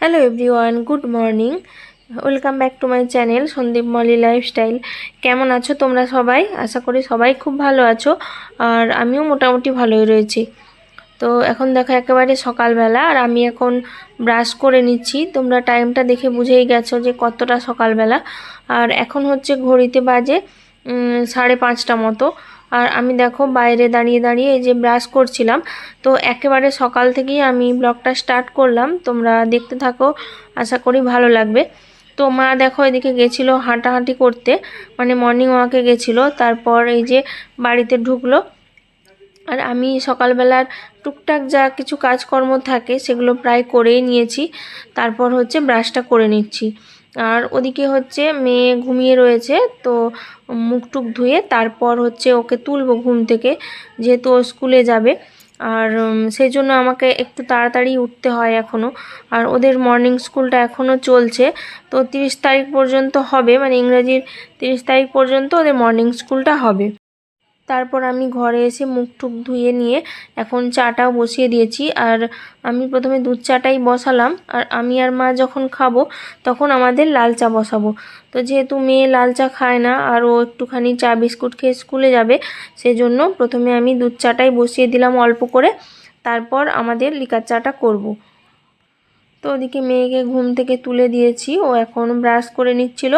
Hello everyone, good morning. Welcome back to my channel Sandip Moli lifestyle. কেমন আছো তোমরা সবাই? আশা করি সবাই খুব ভালো আছো, আর আমিও মোটামুটি ভালোই রয়েছি। তো এখন দেখো একেবারে সকালবেলা, আর আমি এখন ব্রাশ করে নিচ্ছি। তোমরা টাইমটা দেখে বুঝেই গেছো যে কতটা সকালবেলা। আর এখন হচ্ছে ঘড়িতে বাজে 5:30 মতো। আর আমি দেখো বাইরে দাঁড়িয়ে দাঁড়িয়ে এই যে ব্রাশ করছিলাম। তো একেবারে সকাল থেকেই আমি ব্লগটা স্টার্ট করলাম, তোমরা দেখতে থাকো, আশা করি ভালো লাগবে। তো মা দেখো এদিকে গেছিলো হাঁটাহাঁটি করতে, মানে মর্নিং ওয়াকে গেছিলো, তারপর এই যে বাড়িতে ঢুকলো। আর আমি সকালবেলার টুকটাক যা কিছু কাজকর্ম থাকে সেগুলো প্রায় করেই নিয়েছি। তারপর হচ্ছে ব্রাশটা করে নিচ্ছি। আর ওদিকে হচ্ছে মেয়ে ঘুমিয়ে রয়েছে, তো মুখ টুক ধুয়ে তারপর হচ্ছে ওকে তুলবো ঘুম থেকে, যেহেতু ও স্কুলে যাবে। আর সেই জন্য আমাকে একটু তাড়াতাড়ি উঠতে হয় এখনও। আর ওদের মর্নিং স্কুলটা এখনও চলছে, তো 30 তারিখ পর্যন্ত হবে, মানে ইংরেজির 30 তারিখ পর্যন্ত ওদের মর্নিং স্কুলটা হবে। তারপর আমি ঘরে এসে মুখ টুক ধুয়ে নিয়ে এখন চাটাও বসিয়ে দিয়েছি। আর আমি প্রথমে দুধ চাটাই বসালাম, আর আমি আর মা যখন খাবো তখন আমাদের লাল চা বসাবো। তো যেহেতু মেয়ে লাল চা খায় না, আর ও একটুখানি চা বিস্কুট খেয়ে স্কুলে যাবে, সেজন্য প্রথমে আমি দুধ চাটাই বসিয়ে দিলাম অল্প করে, তারপর আমাদের লিকার চাটা করব। তো ওদিকে মেয়েকে ঘুম থেকে তুলে দিয়েছি, ও এখন ব্রাশ করে নিচ্ছিল।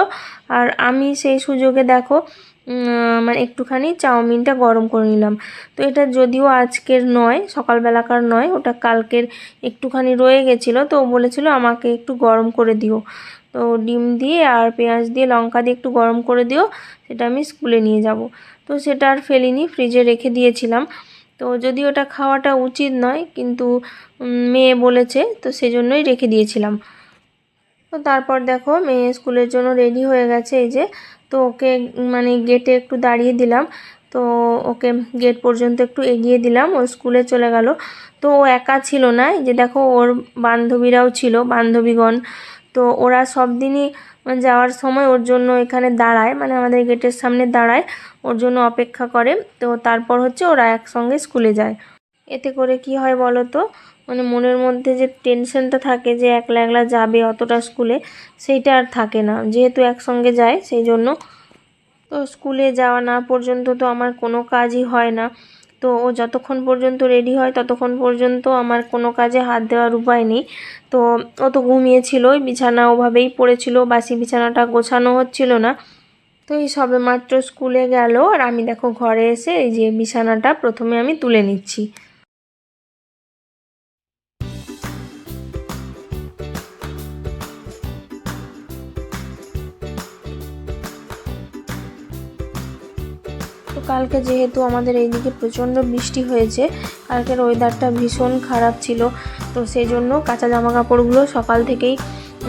আর আমি সেই সুযোগে দেখো মানে একটুখানি চাউমিনটা গরম করে নিলাম। তো এটা যদিও আজকের নয়, সকালবেলাকার নয়, ওটা কালকের একটুখানি রয়ে গেছিলো, তো ও বলেছিল আমাকে একটু গরম করে দিও। তো ডিম দিয়ে আর পেঁয়াজ দিয়ে লঙ্কা দিয়ে একটু গরম করে দিও, সেটা আমি স্কুলে নিয়ে যাব। তো সেটা আর ফেলিনি, ফ্রিজে রেখে দিয়েছিলাম। তো যদি ওটা খাওয়াটা উচিত নয়, কিন্তু মেয়ে বলেছে, তো সেজন্যই রেখে দিয়েছিলাম। তো তারপর দেখো মেয়ে স্কুলের জন্য রেডি হয়ে গেছে এই যে। তো ওকে মানে গেটে একটু দাঁড়িয়ে দিলাম, তো ওকে গেট পর্যন্ত একটু এগিয়ে দিলাম, ও স্কুলে চলে গেল। তো ও একা ছিল না, এই যে দেখো ওর বান্ধবীরাও ছিল, বান্ধবীগণ। তো ওরা সব দিনই যাওয়ার সময় ওর জন্য এখানে দাঁড়ায়, মানে আমাদের গেটের সামনে দাঁড়ায়, ওর জন্য অপেক্ষা করে। তো তারপর হচ্ছে ওরা একসঙ্গে স্কুলে যায়। এতে করে কি হয় বলো তো, মানে মনের মধ্যে যে টেনশনটা থাকে যে একলা একলা যাবে অতটা স্কুলে, সেইটা আর থাকে না, যেহেতু একসঙ্গে যায় সেই জন্য। তো স্কুলে যাওয়া না পর্যন্ত তো আমার কোনো কাজই হয় না। তো ও যতক্ষণ পর্যন্ত রেডি হয় ততক্ষণ পর্যন্ত আমার কোনো কাজে হাত দেওয়ার উপায় নেই। তো ও তো ঘুমিয়েছিল, বিছানা ওভাবেই পড়েছিল, বাসি বিছানাটা গোছানো হচ্ছিল না। তো এই সবে মাত্র স্কুলে গেল, আর আমি দেখো ঘরে এসে এই যে বিছানাটা প্রথমে আমি তুলে নিচ্ছি। তো কালকে যেহেতু আমাদের এইদিকে প্রচণ্ড বৃষ্টি হয়েছে, কালকের ওয়েদারটা ভীষণ খারাপ ছিল, তো সেই জন্য কাঁচা জামা কাপড়গুলো সকাল থেকেই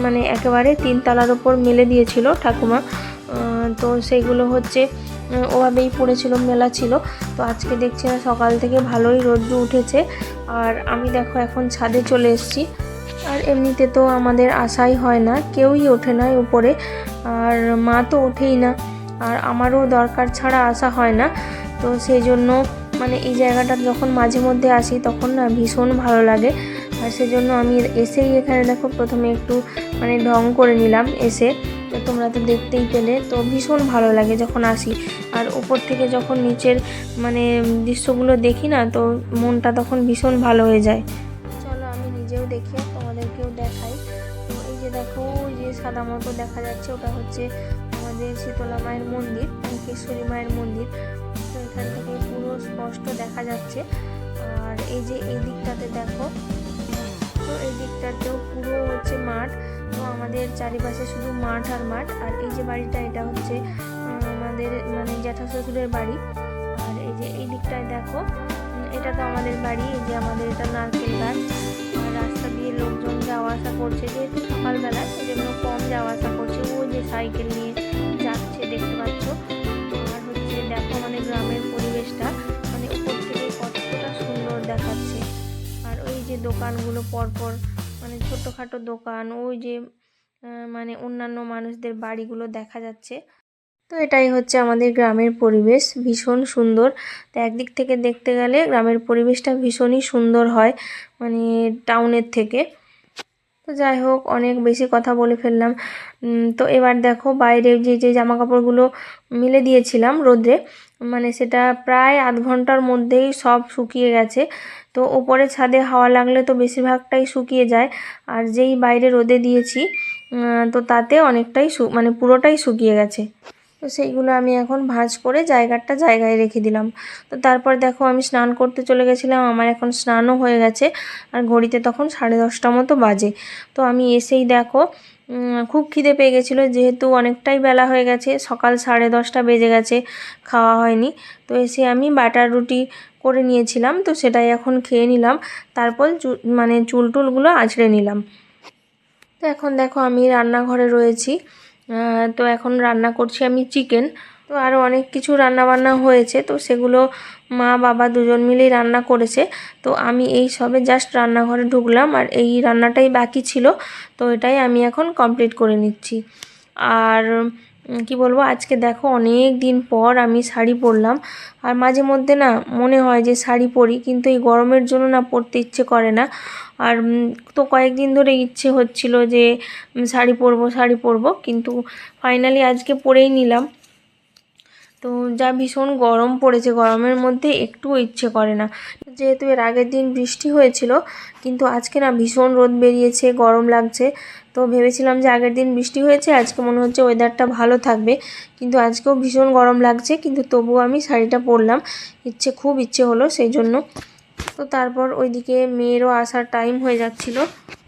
মানে একেবারে 3 তলার ওপর মেলে দিয়েছিল ঠাকুমা। তো সেইগুলো হচ্ছে ওভাবেই পড়েছিল, মেলা ছিল। তো আজকে দেখছি না সকাল থেকে ভালোই রোদ্র উঠেছে, আর আমি দেখো এখন ছাদে চলে এসেছি। আর এমনিতে তো আমাদের আসাই হয় না, কেউই ওঠে না উপরে, আর মা তো ওঠেই না, আর আমারও দরকার ছাড়া আসা হয় না। তো সেই জন্য মানে এই জায়গাটা যখন মাঝে মধ্যে আসি তখন না ভীষণ ভালো লাগে। আর সেজন্য আমি এসেই এখানে দেখো প্রথমে একটু মানে ঢং করে নিলাম এসে। তো তোমরা তো দেখতেই পেলে, তো ভীষণ ভালো লাগে যখন আসি। আর উপর থেকে যখন নিচের মানে দৃশ্যগুলো দেখি না, তো মনটা তখন ভীষণ ভালো হয়ে যায়। চলো আমি নিজেও দেখি আর তোমাদেরকেও দেখাই। তো এই যে দেখো, ওই যে সাদা মতো দেখা যাচ্ছে, ওটা হচ্ছে আমাদের শীতলা মায়ের মন্দির, মুকেশ্বরী মায়ের মন্দির। তো এখান থেকে পুরো স্পষ্ট দেখা যাচ্ছে। আর এই যে এই দিকটাতে দেখো, তো এই দিকটাতেও পুরো হচ্ছে মাঠ। তো আমাদের চারিপাশে শুধু মাঠ আর মাঠ। আর এই যে বাড়িটা, এটা হচ্ছে আমাদের মানে জ্যাঠা শ্বশুরের বাড়ি। আর এই যে এই দিকটায় দেখো, এটা তো আমাদের বাড়ি। এই যে আমাদের এটা নারকেল গাছ। আর রাস্তা দিয়ে লোকজন যাওয়া আসা করছে, যেহেতু সকালবেলা সেজন্য কম যাওয়া আসা করছে। ওই যে সাইকেল নিয়ে যাচ্ছে দেখতে পাচ্ছ। আর হচ্ছে দেখো আমাদের গ্রামের পরিবেশটা মানে উপর থেকে কতটা সুন্দর দেখাচ্ছে। আর ওই যে দোকানগুলো পরপর, মানে ছোটোখাটো দোকান, ওই যে মানে অন্যান্য মানুষদের বাড়িগুলো দেখা যাচ্ছে। তো এটাই হচ্ছে আমাদের গ্রামের পরিবেশ, ভীষণ সুন্দর। তো একদিক থেকে দেখতে গেলে গ্রামের পরিবেশটা ভীষণই সুন্দর হয়, মানে টাউনের থেকে। তো তো যাই হোক, অনেক বেশি কথা বলে ফেললাম। তো এবার দেখো বাইরে যে যে জামা কাপড়গুলো মেলে দিয়েছিলাম রোদ্রে, মানে সেটা প্রায় আধ ঘন্টার মধ্যেই সব শুকিয়ে গেছে। তো ওপরে ছাদে হাওয়া লাগলে তো বেশিরভাগটাই শুকিয়ে যায়, আর যেই বাইরে রোদে দিয়েছি তো তাতে অনেকটাই মানে পুরোটাই শুকিয়ে গেছে। তো সেইগুলো আমি এখন ভাঁজ করে জায়গায় রেখে দিলাম। তো তারপর দেখো আমি স্নান করতে চলে গেছিলাম, আমার এখন স্নানও হয়ে গেছে, আর ঘড়িতে তখন 10:30 মতো বাজে। তো আমি এসেই দেখো খুব খিদে পেয়ে গেছিলো, যেহেতু অনেকটাই বেলা হয়ে গেছে, সকাল 10:30 বেজে গেছে, খাওয়া হয়নি। তো এসে আমি বাটার রুটি করে নিয়েছিলাম, তো সেটাই এখন খেয়ে নিলাম। তারপর মানে চুল টুলগুলো আঁচড়ে নিলাম। তো এখন দেখো আমি রান্নাঘরে রয়েছি। তো এখন রান্না করছি আমি চিকেন। তো আরও অনেক কিছু রান্না বান্না হয়েছে, তো সেগুলো মা বাবা দুজন মিলেই রান্না করেছে। তো আমি এই সবে জাস্ট রান্নাঘরে ঢুকলাম, আর এই রান্নাটাই বাকি ছিল, তো এটাই আমি এখন কমপ্লিট করে নিচ্ছি। আর কি বলবো, আজকে দেখো অনেক দিন পর আমি শাড়ি পরলাম। আর মাঝে মধ্যে না মনে হয় যে শাড়ি পরি, কিন্তু এই গরমের জন্য না পরতে ইচ্ছে করে না। আর তো কয়েকদিন ধরে ইচ্ছে হচ্ছিল যে শাড়ি পরবো, কিন্তু ফাইনালি আজকে পরেই নিলাম। তো যা ভীষণ গরম পড়েছে, গরমের মধ্যে একটুও ইচ্ছে করে না। যেহেতু এর আগের দিন বৃষ্টি হয়েছিল, কিন্তু আজকে না ভীষণ রোদ বেরিয়েছে, গরম লাগছে। তো ভেবেছিলাম যে আগের দিন বৃষ্টি হয়েছে, আজকে মনে হচ্ছে ওয়েদারটা ভালো থাকবে, কিন্তু আজকেও ভীষণ গরম লাগছে। কিন্তু তবুও আমি শাড়িটা পরলাম, খুব ইচ্ছে হলো সেই জন্য। তো তারপর ওইদিকে মেয়েরও আসার টাইম হয়ে যাচ্ছিল,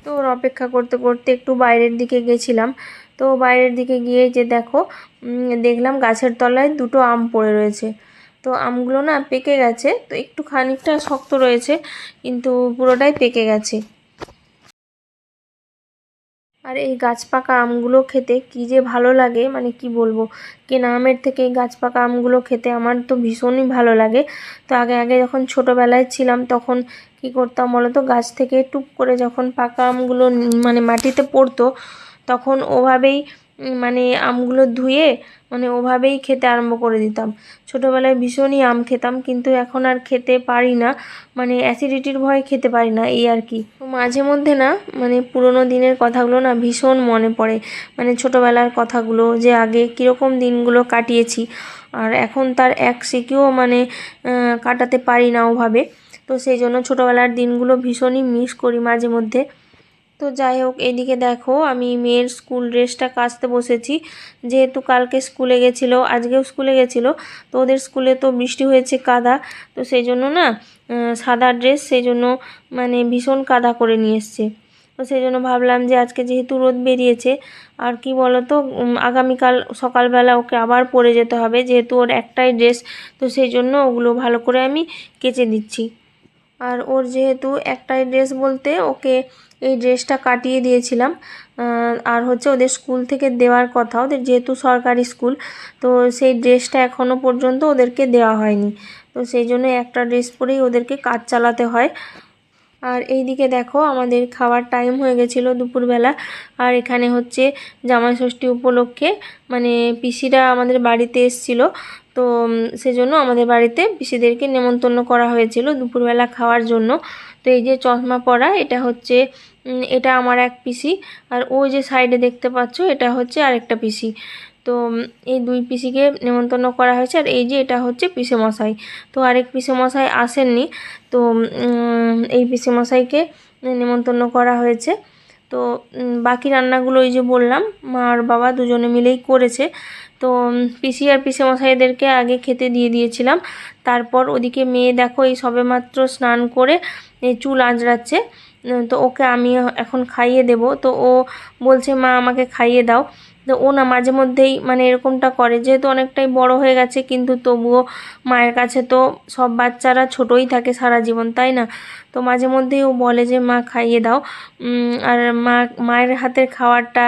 তো ওর অপেক্ষা করতে করতে একটু বাইরের দিকে গেছিলাম। তো বাইরের দিকে গিয়ে যে দেখো দেখলাম গাছের তলায় দুটো আম পড়ে রয়েছে। তো আমগুলো না পেকে গেছে, তো একটু খানিকটা শক্ত রয়েছে, কিন্তু পুরোটাই পেকে গেছে। আর এই গাছ পাকা আমগুলো খেতে কী যে ভালো লাগে, মানে কি বলবো, কেনা আমের থেকে এই গাছ পাকা আমগুলো খেতে আমার তো ভীষণই ভালো লাগে। তো আগে আগে যখন ছোটোবেলায় ছিলাম তখন কি করতাম বলো তো, গাছ থেকে টুপ করে যখন পাকা আমগুলো মানে মাটিতে পড়তো, তখন ওভাবেই মানে আমগুলো ধুয়ে মানে ওভাবেই খেতে আরম্ভ করে দিতাম। ছোটোবেলায় ভীষণই আম খেতাম, কিন্তু এখন আর খেতে পারি না, মানে অ্যাসিডিটির ভয়ে খেতে পারি না, এই আর কি। তো মাঝে মধ্যে না মানে পুরোনো দিনের কথাগুলো না ভীষণ মনে পড়ে, মানে ছোটোবেলার কথাগুলো, যে আগে কীরকম দিনগুলো কাটিয়েছি, আর এখন তার এক সিকিও মানে কাটাতে পারি না ওভাবে। তো সেই জন্য ছোটোবেলার দিনগুলো ভীষণই মিস করি মাঝে মধ্যে। তো যাই হোক, এদিকে দেখো আমি মেয়ের স্কুল ড্রেসটা কাচতে বসেছি, যেহেতু কালকে স্কুলে গেছিলো, আজকেও স্কুলে গেছিলো। তো ওদের স্কুলে তো বৃষ্টি হয়েছে, কাদা, তো সেই জন্য না সাদা ড্রেস, সেই জন্য মানে ভীষণ কাদা করে নিয়ে এসছে। তো সেই জন্য ভাবলাম যে আজকে যেহেতু রোদ বেরিয়েছে, আর কি বলো তো, আগামীকাল সকালবেলা ওকে আবার পরে যেতে হবে, যেহেতু ওর একটাই ড্রেস, তো সেই জন্য ওগুলো ভালো করে আমি কেচে দিচ্ছি। আর ওর যেহেতু একটাই ড্রেস বলতে ওকে এই ড্রেসটা কাটিয়ে দিয়েছিলাম, আর হচ্ছে ওদের স্কুল থেকে দেওয়ার কথা, ওদের যেহেতু সরকারি স্কুল, তো সেই ড্রেসটা এখনও পর্যন্ত ওদেরকে দেওয়া হয়নি। তো সেই জন্য একটা ড্রেস পরেই ওদেরকে কাজ চালাতে হয়। আর এইদিকে দেখো আমাদের খাওয়ার টাইম হয়ে গেছিলো দুপুরবেলা, আর এখানে হচ্ছে জামাই ষষ্ঠী উপলক্ষে মানে পিসিরা আমাদের বাড়িতে এসেছিলো। তো সেজন্য আমাদের বাড়িতে পিসিদেরকে নেমন্তন্ন করা হয়েছিল দুপুরবেলা খাওয়ার জন্য। তো এই যে চশমা পরা, এটা হচ্ছে এটা আমার এক পিসি, আর ওই যে সাইডে দেখতে পাচ্ছ এটা হচ্ছে আরেকটা পিসি। তো এই দুই পিসিকে নেমন্তন্ন করা হয়েছে, আর এই যে এটা হচ্ছে পিসেমশাই। তো আরেক পিসেমশাই আসেননি, তো এই পিসেমশাইকে নেমন্তন্ন করা হয়েছে। তো বাকি রান্নাগুলো ওই যে বললাম মা আর বাবা দুজনে মিলেই করেছে। তো পিসি আর পিসেমশাইদেরকে আগে খেতে দিয়ে দিয়েছিলাম। তারপর ওদিকে মেয়ে দেখো এই সবেমাত্র স্নান করে এই চুল আঁচড়াচ্ছে। তো ওকে আমি এখন খাইয়ে দেব, তো ও বলছে মা আমাকে খাইয়ে দাও। তো ও না মাঝে মধ্যেই মানে এরকমটা করে, যেহেতু অনেকটাই বড় হয়ে গেছে, কিন্তু তবুও মায়ের কাছে তো সব বাচ্চারা ছোটই থাকে সারা জীবন, তাই না? তো মাঝে মধ্যেই ও বলে যে মা খাইয়ে দাও। আর মায়ের হাতের খাবারটা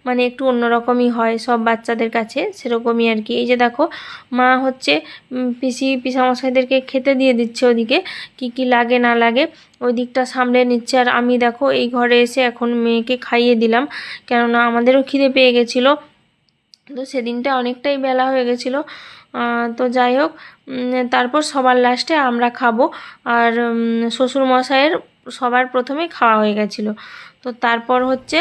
মানে একটু অন্যরকমই হয় সব বাচ্চাদের কাছে, সেরকমই আর কি। এই যে দেখো মা হচ্ছে পিসামশাইদেরকে খেতে দিয়ে দিচ্ছে, ওদিকে কি কি লাগে না লাগে ওই দিকটা সামলে নিচ্ছে, আর আমি দেখো এই ঘরে এসে এখন মেয়েকে খাইয়ে দিলাম, কেননা আমাদেরও খিদে পেয়ে গেছিলো। তো সেদিনটা অনেকটাই বেলা হয়ে গেছিলো। তো যাই হোক, তারপর সবার লাস্টে আমরা খাবো, আর শ্বশুরমশাইয়ের সবার প্রথমে খাওয়া হয়ে গেছিলো। তো তারপর হচ্ছে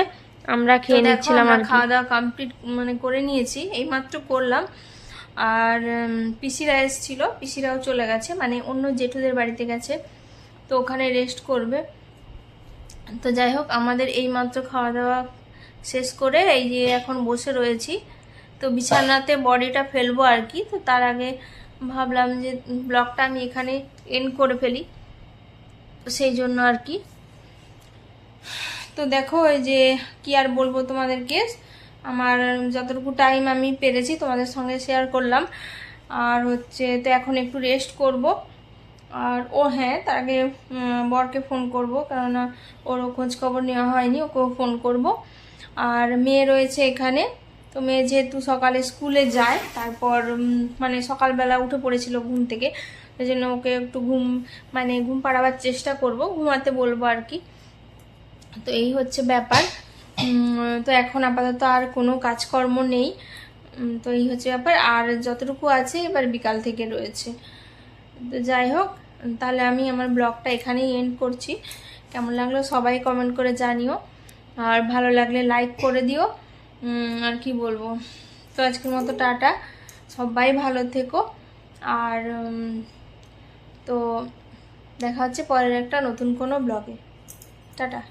আমরা খেয়ে নিচ্ছিলাম আর খাওয়া দাওয়া কমপ্লিট মানে করে নিয়েছি, এইমাত্র করলাম। আর পিসিরা এসেছিলো, পিসিরাও চলে গেছে, মানে অন্য জেঠুদের বাড়িতে গেছে, তো ওখানে রেস্ট করবে। তো যাই হোক, আমাদের এইমাত্র খাওয়া দাওয়া শেষ করে এই যে এখন বসে রয়েছি। তো বিছানাতে বডিটা ফেলবো আর কি। তো তার আগে ভাবলাম যে ব্লগটা আমি এখানে এন্ড করে ফেলি, তো সেই জন্য আর কি। তো দেখো, এই যে কি আর বলবো তোমাদেরকে, আমার যতটুকু টাইম আমি পেরেছি তোমাদের সঙ্গে শেয়ার করলাম। আর হচ্ছে তো এখন একটু রেস্ট করব। আর হ্যাঁ, তার আগে বরকে ফোন করব, কেননা ওরও খোঁজ খবর নেওয়া হয়নি, ওকেও ফোন করব। আর মেয়ে রয়েছে এখানে, তো মেয়ে যেহেতু সকালে স্কুলে যায়, তারপর মানে সকালবেলা উঠে পড়েছিল ঘুম থেকে, সেই জন্য ওকে একটু ঘুম পাড়াবার চেষ্টা করব, ঘুমাতে বলবো আর কি। তো এই হচ্ছে ব্যাপার। তো এখন আপাতত আর কোনো কাজকর্ম নেই, তো এই হচ্ছে ব্যাপার। আর যতটুকু আছে এবার বিকাল থেকে রয়েছে। তো যাই হোক, তাহলে আমি আমার ব্লগটা এখানেই এন্ড করছি। কেমন লাগলো সবাই কমেন্ট করে জানিও, আর ভালো লাগলে লাইক করে দিও। আর কি বলবো, তো আজকের মতো টাটা, সবাই ভালো থেকো। আর তো দেখা হচ্ছে পরের একটা নতুন কোনো ব্লগে। টাটা।